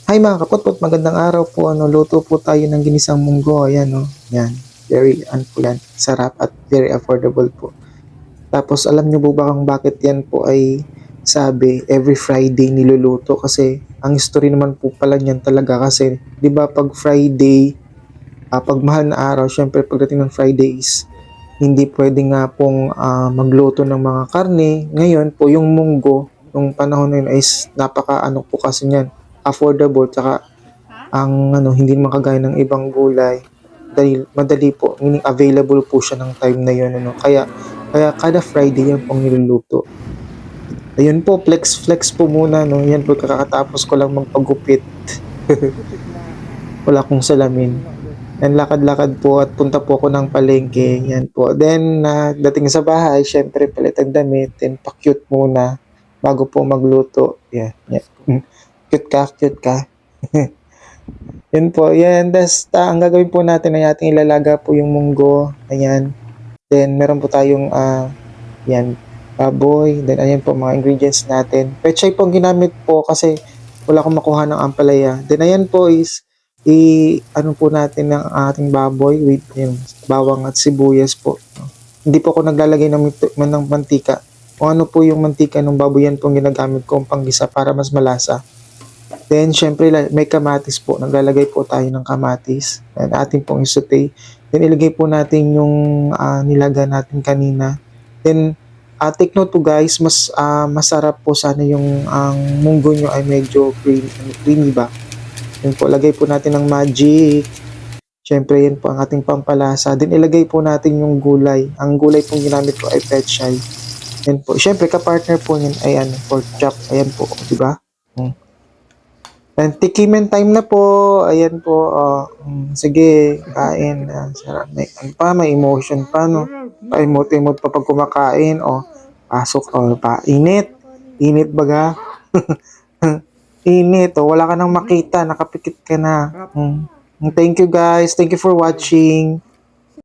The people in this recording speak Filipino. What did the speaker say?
Hi mga kaputput, magandang araw po. Luto po tayo ng ginisang munggo. Ayan, no? Yan. Very, po yan. Sarap at very affordable po. Tapos, alam niyo po ba kung bakit yan po ay sabi, every Friday niluluto? Kasi, ang history naman po pala niyan talaga. Kasi, di ba pag Friday, pag mahal na araw, syempre pagdating ng Fridays, hindi pwede nga pong magluto ng mga karne. Ngayon po, yung munggo, nung panahon na yun is napaka ano po kasi niyan, affordable, tsaka ang hindi naman kagaya ng ibang gulay, dahil madali po, meaning available po siya ng time na yun, kaya kada Friday yan pong niluluto. Ayun po, flex flex po muna, no? Yan po, kakatapos ko lang magpagupit. Wala akong salamin. Yan, lakad-lakad po at punta po ako ng palengke. Yan po. Then, dating sa bahay, syempre palit ang damit, then pa-cute muna bago po magluto. Yan, yan. Cute ka, cute ka. Yun po, yan. Das, ang gagawin po natin ay ating ilalaga po yung munggo. Ayan. Then, meron po tayong, yan, baboy. Then, ayan po mga ingredients natin. Pechay po ang ginamit po kasi wala akong makuha ng ampalaya. Then, ayan po is, ano po natin ng ating baboy with yung bawang at sibuyas po. Hindi po ako naglalagay ng mantika. Kung ano po yung mantika ng baboy, yan po ang ginagamit kong panggisa para mas malasa. Then, syempre, may kamatis po. Naglalagay po tayo ng kamatis. And ating pong isaute. Then, ilagay po natin yung nilaga natin kanina. Then, take note po guys, mas masarap po sana yung ang munggo nyo ay medyo creamy ba. Then po, lagay po natin ng magic. Syempre, yan po ang ating pampalasa. Then, ilagay po natin yung gulay. Ang gulay pong ginamit ko ay pechay. Yan po. Syempre, kapartner po yun ay pork chop. Ayan po, di ba? And tikimen time na po. Ayan po. Sige, kain. Sarap. Ano pa, may emotion pa, no? Pa-emote-emote pa pag kumakain. Pasok. Init. Init baga. Init. Wala ka nang makita. Nakapikit ka na. Thank you guys. Thank you for watching.